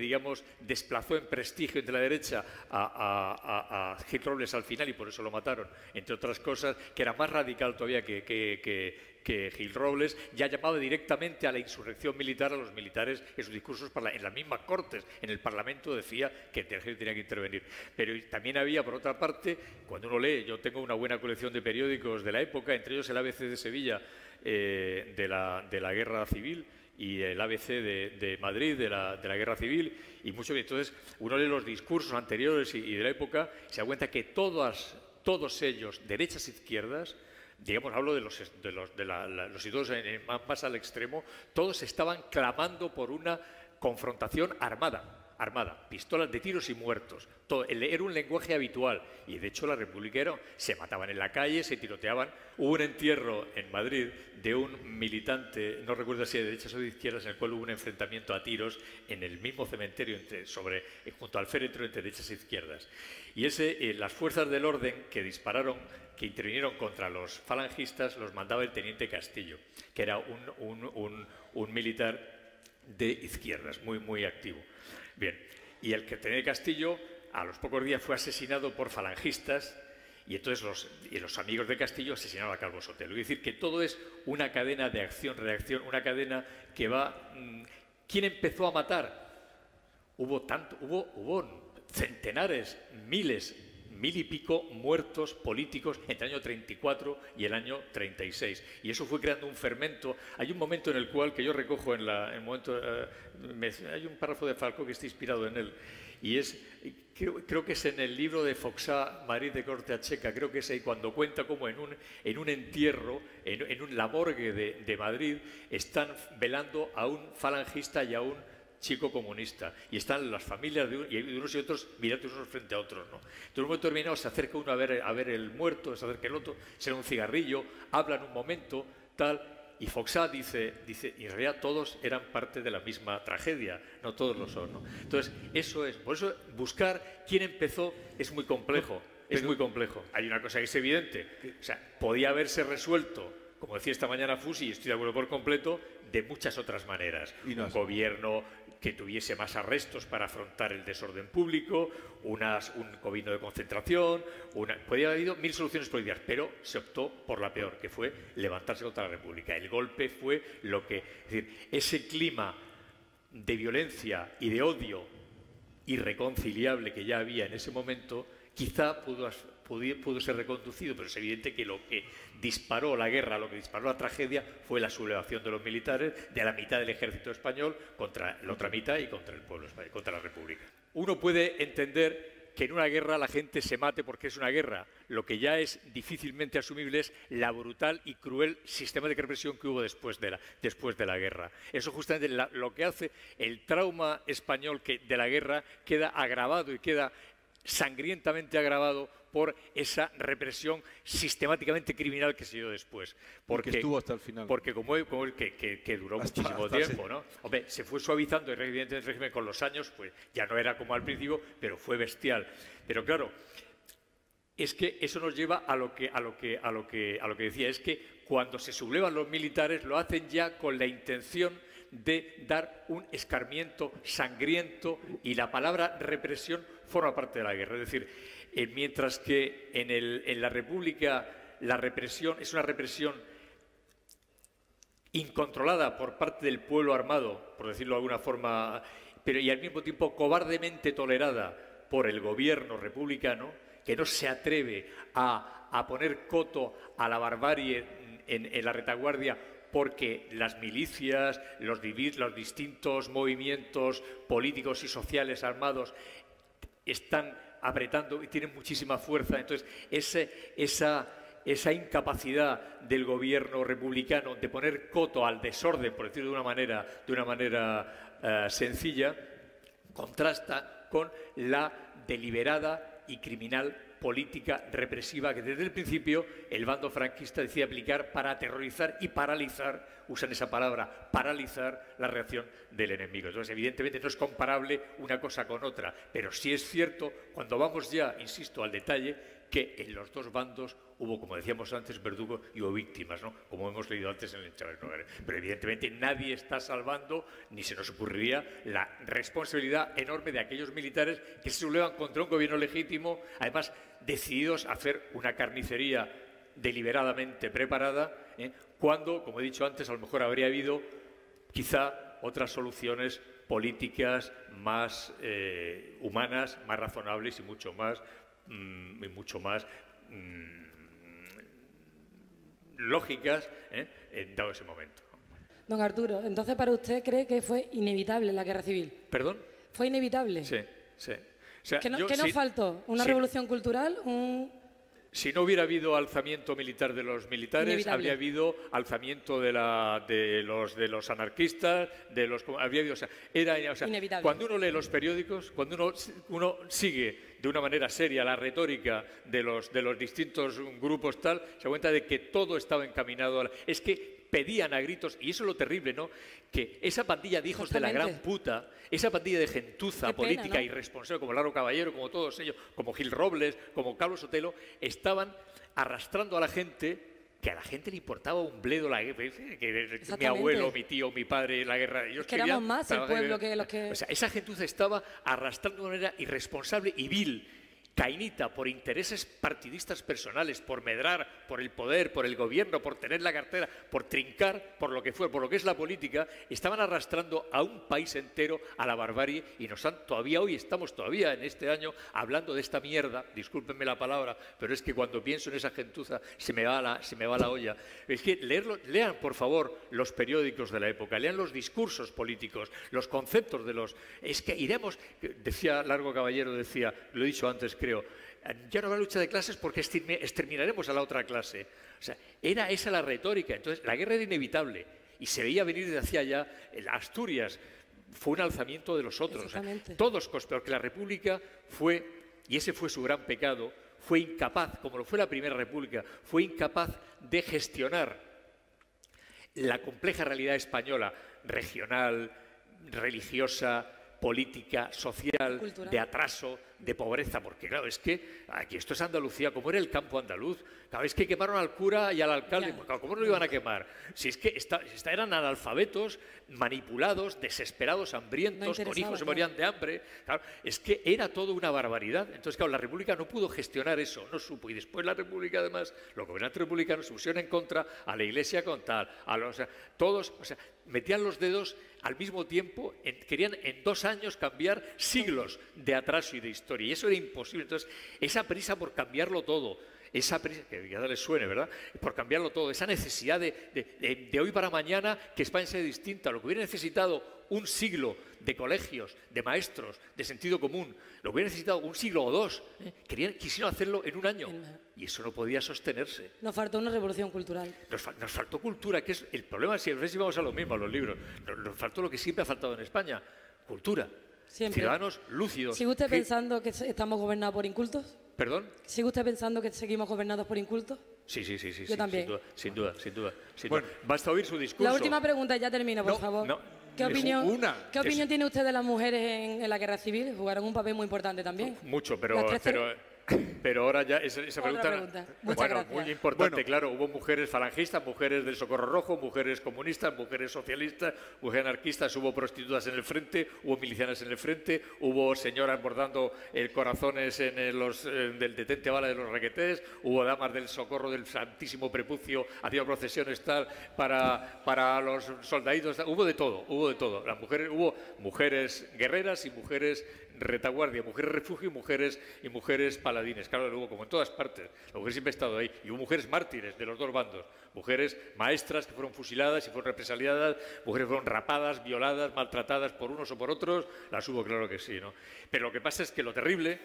desplazó en prestigio entre la derecha a Gil Robles al final y por eso lo mataron, entre otras cosas, que era más radical todavía que Gil Robles, ya llamaba directamente a la insurrección militar a los militares en sus discursos en las mismas Cortes, en el Parlamento decía que el ejército tenía que intervenir. Pero también había, por otra parte, cuando uno lee, yo tengo una buena colección de periódicos de la época, entre ellos el ABC de Sevilla de la Guerra Civil y el ABC de Madrid de la Guerra Civil, y entonces uno lee los discursos anteriores y de la época y se da cuenta que todos ellos, derechas e izquierdas, hablo de los situados más al extremo, todos estaban clamando por una confrontación armada, pistolas de tiros y muertos. Era un lenguaje habitual y de hecho la República se mataban en la calle, se tiroteaban. Hubo un entierro en Madrid de un militante, no recuerdo si de derechas o de izquierdas, en el cual hubo un enfrentamiento a tiros en el mismo cementerio junto al féretro entre derechas e izquierdas. Y las fuerzas del orden que intervinieron contra los falangistas los mandaba el teniente Castillo, que era un militar de izquierdas, muy, muy activo. Bien, y el teniente Castillo a los pocos días fue asesinado por falangistas y entonces los amigos de Castillo asesinaron a Calvo Sotelo. Es decir, que todo es una cadena de acción-reacción, una cadena que va... ¿Quién empezó a matar? Hubo centenares, mil y pico muertos políticos entre el año 34 y el año 36. Y eso fue creando un fermento. Hay un momento en el cual, que yo recojo hay un párrafo de Falcó que está inspirado en él, y creo que es en el libro de Foxá, Madrid de corte a Checa, creo que es ahí cuando cuenta cómo en un entierro, en la morgue de Madrid, están velando a un falangista y a un chico comunista, y están las familias de unos y otros mirando unos frente a otros, ¿no? En un momento determinado se acerca uno a ver el muerto, se acerca el otro, se da un cigarrillo, hablan un momento, tal, y Foxá dice, y en realidad todos eran parte de la misma tragedia, no todos lo son, ¿no? Entonces, por eso buscar quién empezó es muy complejo, Hay una cosa que es evidente, o sea, podía haberse resuelto, como decía esta mañana Fusi, y estoy de acuerdo por completo, de muchas otras maneras. Un gobierno que tuviese más arrestos para afrontar el desorden público, un gobierno de concentración, podría haber habido 1000 soluciones políticas, pero se optó por la peor, que fue levantarse contra la República. El golpe fue es decir, ese clima de violencia y de odio irreconciliable que ya había en ese momento, quizá pudo ser reconducido, pero es evidente que lo que disparó la guerra, lo que disparó la tragedia, fue la sublevación de los militares, de la mitad del ejército español contra la otra mitad y contra el pueblo español, contra la República. Uno puede entender que en una guerra la gente se mate porque es una guerra. Lo que ya es difícilmente asumible es la brutal y cruel sistema de represión que hubo después de la guerra. Eso justamente lo que hace el trauma español de la guerra queda agravado y queda sangrientamente agravado por esa represión sistemáticamente criminal que se dio después. Porque estuvo hasta el final. Porque que duró muchísimo tiempo, ¿no? Hombre, se fue suavizando evidentemente el régimen con los años, pues ya no era como al principio, pero fue bestial. Pero claro, es que eso nos lleva a lo que decía, es que cuando se sublevan los militares lo hacen ya con la intención de dar un escarmiento sangriento, y la palabra represión forma parte de la guerra. Es decir, mientras que en la República la represión es una represión incontrolada por parte del pueblo armado, por decirlo de alguna forma, pero y al mismo tiempo cobardemente tolerada por el gobierno republicano, que no se atreve a poner coto a la barbarie en la retaguardia, porque las milicias, los distintos movimientos políticos y sociales armados están apretando y tienen muchísima fuerza. Entonces, esa incapacidad del gobierno republicano de poner coto al desorden, por decirlo de una manera sencilla, contrasta con la deliberada y criminal política represiva que desde el principio el bando franquista decide aplicar para aterrorizar y paralizar, usan esa palabra, paralizar la reacción del enemigo. Entonces, evidentemente no es comparable una cosa con otra, pero sí es cierto, cuando vamos ya, insisto, al detalle, que en los dos bandos hubo, como decíamos antes, verdugos y hubo víctimas, ¿no? Como hemos leído antes en el Chávez Noguera. Pero evidentemente nadie está salvando, ni se nos ocurriría, la responsabilidad enorme de aquellos militares que se sublevan contra un gobierno legítimo, además decididos a hacer una carnicería deliberadamente preparada, cuando, como he dicho antes, a lo mejor habría habido quizá otras soluciones políticas más humanas, más razonables y mucho más lógicas, dado ese momento. Don Arturo, entonces para usted cree que fue inevitable la guerra civil. ¿Perdón? ¿Fue inevitable? Sí, sí. O sea, ¿Qué nos faltó? ¿Una revolución cultural? Si no hubiera habido alzamiento militar de los militares, inevitable. Habría habido alzamiento de los anarquistas, habría habido, inevitable. Cuando uno lee los periódicos, cuando uno sigue de una manera seria la retórica de los distintos grupos tal, se da cuenta de que todo estaba encaminado es que pedían a gritos, y eso es lo terrible, ¿no? Que esa pandilla de hijos de la gran puta, esa pandilla de gentuza política, ¿no? Irresponsable, como Largo Caballero, como todos ellos, como Gil Robles, como Carlos Sotelo, estaban arrastrando a la gente, que a la gente le importaba un bledo la guerra, que mi abuelo, mi tío, mi padre, la guerra. Ellos que éramos más el pueblo que los que... O sea, esa gentuza estaba arrastrando de una manera irresponsable y vil, cainita, por intereses partidistas personales, por medrar, por el poder, por el gobierno, por tener la cartera, por trincar, por lo que fue, por lo que es la política, estaban arrastrando a un país entero a la barbarie, y estamos todavía en este año hablando de esta mierda, discúlpenme la palabra, pero es que cuando pienso en esa gentuza se me va la olla. Es que lean por favor los periódicos de la época, lean los discursos políticos, los conceptos de los... Es que iremos, decía Largo Caballero, decía, lo he dicho antes, creo, ya no habrá lucha de clases porque exterminaremos a la otra clase. O sea, era esa la retórica. Entonces, la guerra era inevitable y se veía venir desde hacía ya. Asturias fue un alzamiento de los otros. O sea, todos, porque la República fue, y ese fue su gran pecado, fue incapaz, como lo fue la Primera República, fue incapaz de gestionar la compleja realidad española, regional, religiosa, política, social, cultural, de atraso, de pobreza, porque claro, es que aquí esto es Andalucía, como era el campo andaluz, cada vez que quemaron al cura y al alcalde, pues, claro, ¿cómo no lo iban a quemar? Si es que eran analfabetos, manipulados, desesperados, hambrientos, con hijos se morían de hambre, claro, es que era todo una barbaridad. Entonces, claro, la República no pudo gestionar eso, no supo, y después la República, además, los gobernantes republicanos se pusieron en contra a la Iglesia con tal, todos, metían los dedos al mismo tiempo, querían en 2 años cambiar siglos de atraso y de historia, y eso era imposible. Entonces, esa prisa por cambiarlo todo, esa prisa, que ya les suene, ¿verdad?, por cambiarlo todo, esa necesidad de hoy para mañana que España sea distinta, lo que hubiera necesitado un siglo de colegios, de maestros, de sentido común, lo hubiera necesitado un siglo o 2, quisieron hacerlo en 1 año, y eso no podía sostenerse. Nos faltó una revolución cultural. Nos faltó cultura, que es el problema, siempre si vamos a lo mismo, a los libros, nos faltó lo que siempre ha faltado en España, cultura. Siempre. Ciudadanos lúcidos. ¿Sigue usted pensando que estamos gobernados por incultos? ¿Perdón? ¿Sigue usted pensando que seguimos gobernados por incultos? Sí. Yo también. Sin duda. Bueno, basta oír su discurso. La última pregunta, ya termino, por favor. ¿Qué opinión tiene usted de las mujeres en la guerra civil? Jugaron un papel muy importante también. Mucho, pero ahora ya esa pregunta. Bueno, muy importante, claro. Hubo mujeres falangistas, mujeres del Socorro Rojo, mujeres comunistas, mujeres socialistas, mujeres anarquistas, hubo prostitutas en el frente, hubo milicianas en el frente, hubo señoras bordando corazones del detente bala de los raquetés, hubo damas del Socorro del Santísimo Prepucio haciendo procesiones tal para los soldaditos, hubo de todo. Hubo mujeres guerreras y mujeres retaguardia, mujeres refugio y mujeres paladines. Claro, luego, como en todas partes, la mujer siempre ha estado ahí. Y hubo mujeres mártires de los dos bandos, mujeres maestras que fueron fusiladas y fueron represaliadas, mujeres que fueron rapadas, violadas, maltratadas por unos o por otros, las hubo, claro que sí, ¿no? Pero lo que pasa es que lo terrible,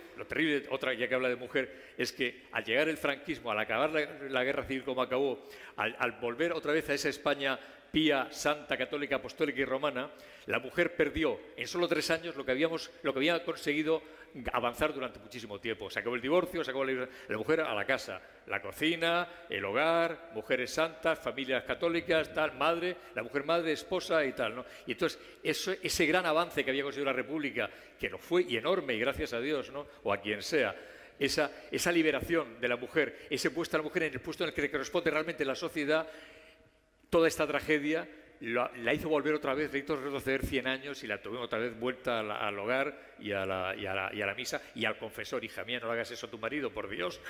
otra ya que habla de mujer, es que al llegar el franquismo, al acabar la guerra civil como acabó, al volver otra vez a esa España pía, santa, católica, apostólica y romana, la mujer perdió en solo 3 años lo que había conseguido avanzar durante muchísimo tiempo. Se acabó el divorcio, se acabó la mujer a la casa, la cocina, el hogar, mujeres santas, familias católicas, tal, madre, la mujer madre, esposa y tal, ¿no? Y entonces ese gran avance que había conseguido la República, que lo fue y enorme, y gracias a Dios, ¿no? O a quien sea, esa liberación de la mujer, ese puesto a la mujer en el puesto en el que le corresponde realmente la sociedad, toda esta tragedia la hizo volver otra vez, le hizo retroceder 100 años y la tuvimos otra vez vuelta al hogar y a la misa y al confesor. Hija mía, no le hagas eso a tu marido, por Dios,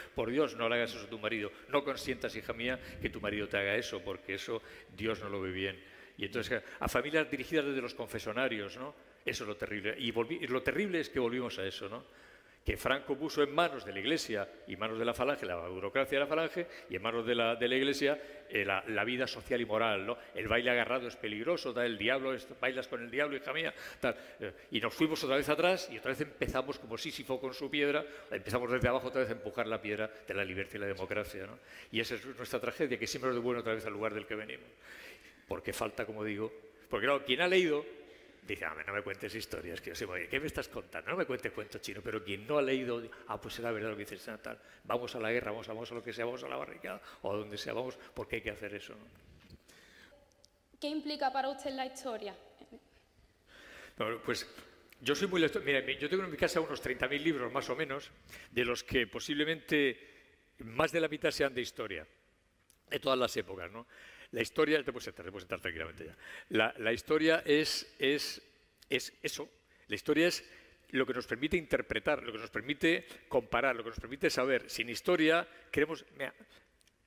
no le hagas eso a tu marido. No consientas, hija mía, que tu marido te haga eso, porque eso Dios no lo ve bien. Y entonces, a familias dirigidas desde los confesonarios, ¿no? Eso es lo terrible. Y lo terrible es que volvimos a eso, ¿no? Que Franco puso en manos de la Iglesia y en manos de la Falange, la burocracia de la Falange, y en manos de la Iglesia la vida social y moral, ¿no? El baile agarrado es peligroso, el diablo, bailas con el diablo, hija mía, tal. Y nos fuimos otra vez atrás y otra vez empezamos como Sísifo con su piedra, empezamos desde abajo otra vez a empujar la piedra de la libertad y la democracia, ¿no? Y esa es nuestra tragedia, que siempre nos devuelve otra vez al lugar del que venimos. Porque falta, como digo, porque claro, quien ha leído dice, no me cuentes historias, que yo sé, ¿qué me estás contando? No me cuentes cuentos chinos, pero quien no ha leído, pues será verdad lo que dices, tal, vamos a la guerra, vamos a lo que sea, vamos a la barricada, o a donde sea, vamos, porque hay que hacer eso, ¿no? ¿Qué implica para usted la historia? Bueno, pues yo soy muy lector. Mira, yo tengo en mi casa unos 30.000 libros, más o menos, de los que posiblemente más de la mitad sean de historia, de todas las épocas, ¿no? La historia, te puedes sentar tranquilamente ya. La historia es eso. La historia es lo que nos permite interpretar, lo que nos permite comparar, lo que nos permite saber. Sin historia,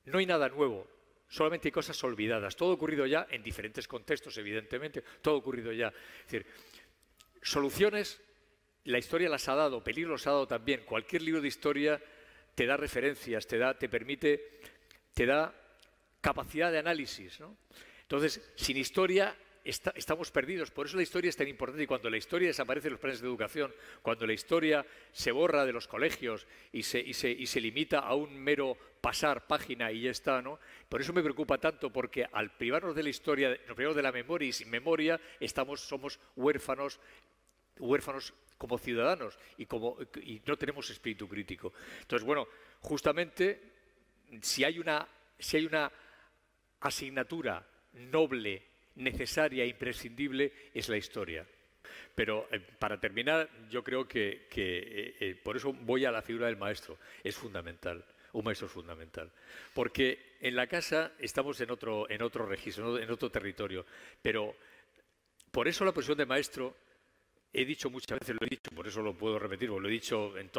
no hay nada nuevo, solamente hay cosas olvidadas. Todo ha ocurrido ya en diferentes contextos, evidentemente, todo ha ocurrido ya. Es decir, soluciones, la historia las ha dado, peligros los ha dado también. Cualquier libro de historia te da referencias, te da capacidad de análisis, ¿no? Entonces, sin historia estamos perdidos. Por eso la historia es tan importante. Y cuando la historia desaparece de los planes de educación, cuando la historia se borra de los colegios y se limita a un mero pasar página y ya está, ¿no? Por eso me preocupa tanto, porque al privarnos de la historia, nos privamos de la memoria, y sin memoria somos huérfanos como ciudadanos y no tenemos espíritu crítico. Entonces, bueno, justamente si hay una asignatura noble, necesaria e imprescindible, es la historia. Pero para terminar, yo creo que por eso voy a la figura del maestro. Es fundamental, un maestro es fundamental. Porque en la casa estamos en otro registro, en otro territorio. Pero por eso la profesión de maestro, he dicho muchas veces, lo he dicho, por eso lo puedo repetir, porque lo he dicho en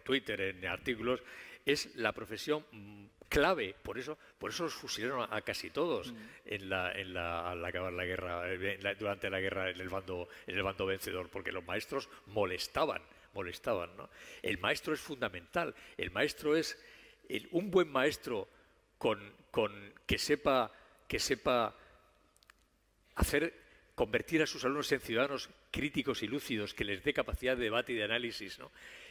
Twitter, en artículos, es la profesión clave. Por eso los fusilaron a casi todos al acabar la guerra, durante la guerra en el bando vencedor, porque los maestros molestaban, ¿no? El maestro es fundamental. El maestro es un buen maestro que sepa convertir a sus alumnos en ciudadanos críticos y lúcidos, que les dé capacidad de debate y de análisis, ¿no?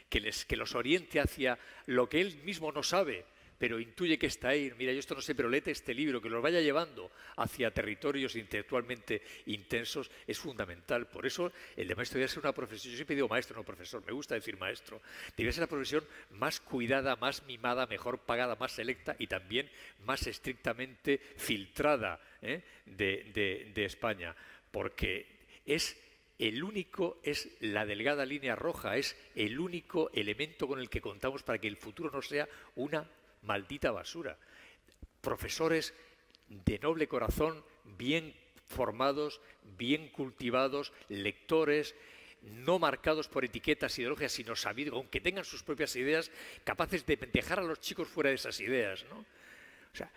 Que los oriente hacia lo que él mismo no sabe, pero intuye que está ahí. Mira, yo esto no sé, pero léete este libro, que los vaya llevando hacia territorios intelectualmente intensos, es fundamental. Por eso el de maestro debe ser una profesión. Yo siempre digo maestro, no profesor, me gusta decir maestro. Debe ser la profesión más cuidada, más mimada, mejor pagada, más selecta y también más estrictamente filtrada de España, porque es la delgada línea roja, es el único elemento con el que contamos para que el futuro no sea una maldita basura. Profesores de noble corazón, bien formados, bien cultivados, lectores, no marcados por etiquetas ideológicas, sino sabidos, aunque tengan sus propias ideas, capaces de dejar a los chicos fuera de esas ideas, ¿no? O sea,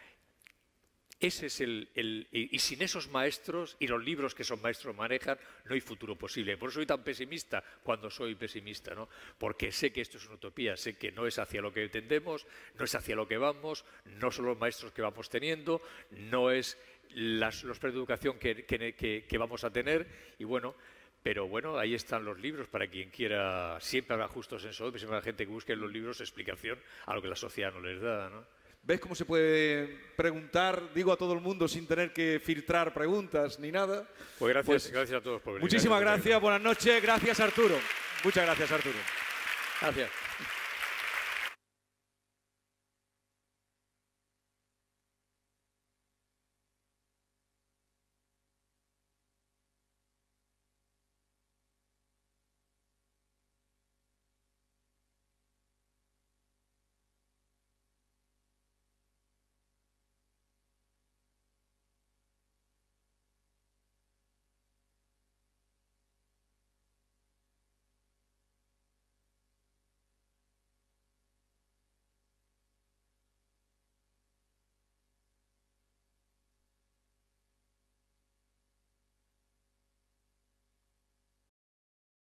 ese es y sin esos maestros y los libros que esos maestros manejan, no hay futuro posible. Por eso soy tan pesimista cuando soy pesimista, ¿no? Porque sé que esto es una utopía, sé que no es hacia lo que tendemos, no es hacia lo que vamos, no son los maestros que vamos teniendo, no es los planes de educación que vamos a tener, y bueno, pero bueno, ahí están los libros para quien quiera. Siempre habrá justos en eso, siempre habrá gente que busque en los libros explicación a lo que la sociedad no les da, ¿no? ¿Ves cómo se puede preguntar, digo, a todo el mundo sin tener que filtrar preguntas ni nada? Pues gracias a todos por venir. Muchísimas gracias, buenas noches, gracias Arturo. Muchas gracias, Arturo. Gracias.